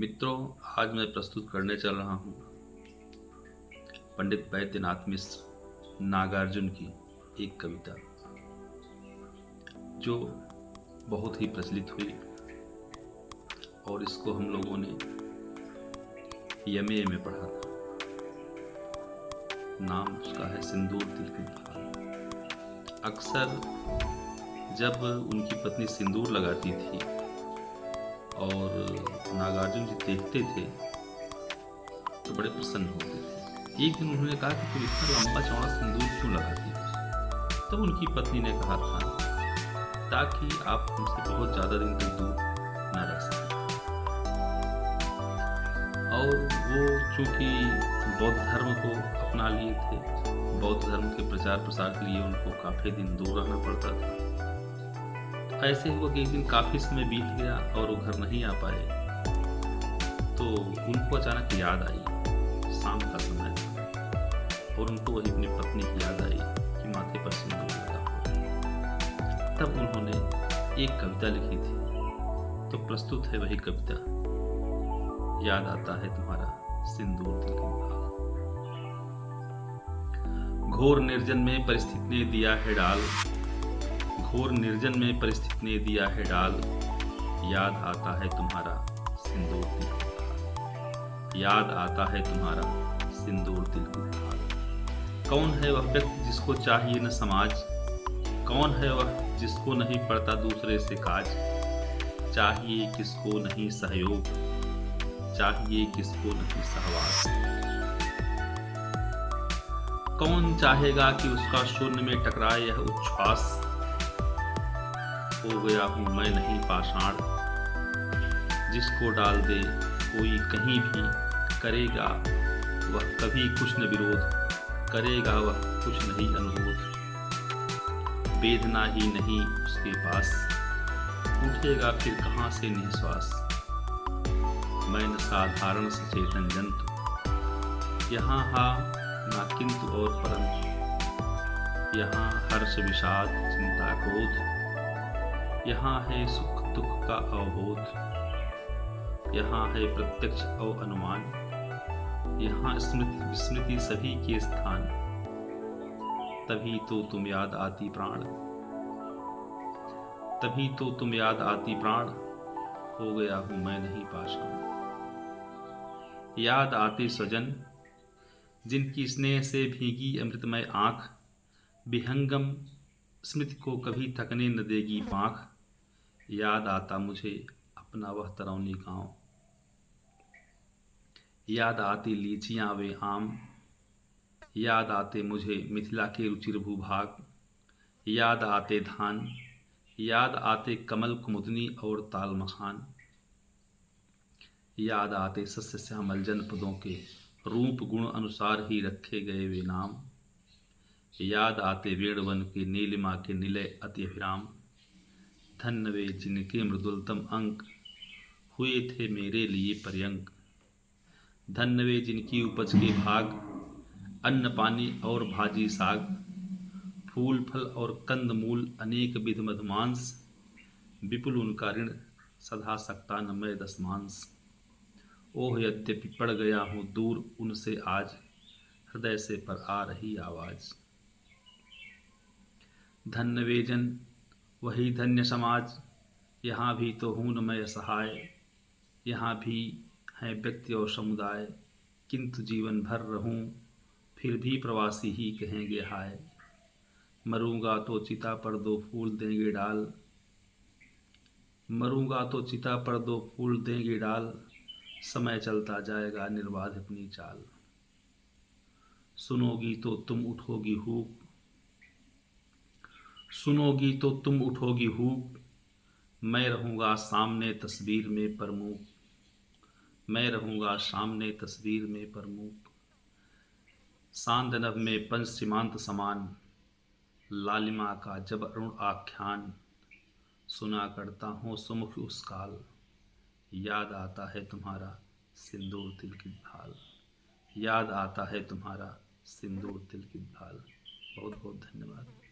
मित्रों, आज मैं प्रस्तुत करने चल रहा हूँ पंडित वैद्यनाथ मिश्र नागार्जुन की एक कविता जो बहुत ही प्रचलित हुई और इसको हम लोगों ने एमए में पढ़ा था। नाम उसका है सिंदूर दिल की धार। अक्सर जब उनकी पत्नी सिंदूर लगाती थी और नागार्जुन जी देखते थे तो बड़े प्रसन्न होते थे। एक दिन उन्होंने कहा कि तुम इतना लंबा चौड़ा सिंदूर क्यों लगाती हो? तब उनकी पत्नी ने कहा था ताकि आप हमसे बहुत ज़्यादा दिन तक दूर न रह सकें। और वो चूँकि बौद्ध धर्म को अपना लिए थे, बौद्ध धर्म के प्रचार प्रसार के लिए उनको काफ़ी दिन दूर रहना पड़ता था। तो ऐसे हुआ कि एक दिन काफ़ी समय बीत गया और वो घर नहीं आ पाए। तो उनको अचानक याद आई, शाम का समय था और उनको वही अपनी पत्नी की याद आई कि माथे पर सिंदूर लगा हुआ। तब उन्होंने एक कविता लिखी थी, तो प्रस्तुत है वही कविता। याद आता है तुम्हारा सिंदूर दिल की धार। घोर निर्जन में परिस्थिति ने दिया है डाल, घोर निर्जन में परिस्थिति ने दिया है डाल। याद आता है तुम्हारा सिंदूर दिल की धार। याद आता है तुम्हारा सिंदूर दिल की धार। कौन है वह व्यक्ति जिसको चाहिए न समाज? कौन है वह जिसको नहीं पड़ता दूसरे से काज? चाहिए किसको नहीं सहयोग, चाहिए किसको नहीं सहवास। कौन चाहेगा कि उसका शून्य में टकराए यह उच्छ्वास? हो गया हूं मैं नहीं पाषाण, जिसको डाल दे कोई कहीं भी, करेगा वह कभी कुछ न विरोध, करेगा वह कुछ नहीं अनुरोध। वेदना ही नहीं उसके पास, उठेगा फिर कहाँ से निश्वास। मैं न साधारण सचेतन जंतु, यहाँ हा ना किंतु और परंतु। यहाँ हर्ष विषाद चिंता क्रोध, यहाँ है सुख दुख का अवबोध। यहाँ है प्रत्यक्ष और अनुमान, यहाँ स्मृति विस्मृति सभी के स्थान। तभी तो तुम याद आती प्राण, तभी तो तुम याद आती प्राण। हो गया हूं मैं नहीं पाषाण। याद आते स्वजन जिनकी स्नेह से भीगी अमृतमय आंख, विहंगम स्मृति को कभी थकने न देगी पाँख। याद आता मुझे अपना वह तरौनी गांव, याद आती लीचियां वे आम। याद आते मुझे मिथिला के रुचिर भूभाग, याद आते धान, याद आते कमल कुमुदनी और ताल मखान। याद आते सस्य श्यामल जनपदों के रूप गुण अनुसार ही रखे गए वे नाम। याद आते वेणुवन के नीलिमा के निलय अति अभिराम। धन्य वे जिनके मृदुलतम अंक हुए थे मेरे लिए पर्यंक। धन्य वे जिनकी उपज के भाग, अन्न पानी और भाजी साग। फूल फल और कंद मूल अनेक विध मधुमांस, विपुल उनका ऋण सधा सकता न मैं दसमांस। ओह यद्यपि पड़ गया हूँ दूर उनसे आज, हृदय से पर आ रही आवाज। धन्य वे जन वही धन्य समाज, यहाँ भी तो हूँ न मैं असहाय। यहाँ भी हैं व्यक्ति और समुदाय, किंतु जीवन भर रहूं फिर भी प्रवासी ही कहेंगे हाय। मरूंगा तो चिता पर दो फूल देंगे डाल, मरूंगा तो चिता पर दो फूल देंगे डाल। समय चलता जाएगा निर्बाध अपनी चाल। सुनोगी तो तुम उठोगी हूक, सुनोगी तो तुम उठोगी हूक। मैं रहूंगा सामने तस्वीर में प्रमुख, मैं रहूंगा सामने तस्वीर में प्रमुख। सांद नभ में पंच सीमांत समान, लालिमा का जब अरुण आख्यान। सुना करता हूँ सुमुख उस काल, याद आता है तुम्हारा सिंदूर दिल की ढाल। याद आता है तुम्हारा सिंदूर दिल की ढाल। बहुत बहुत धन्यवाद।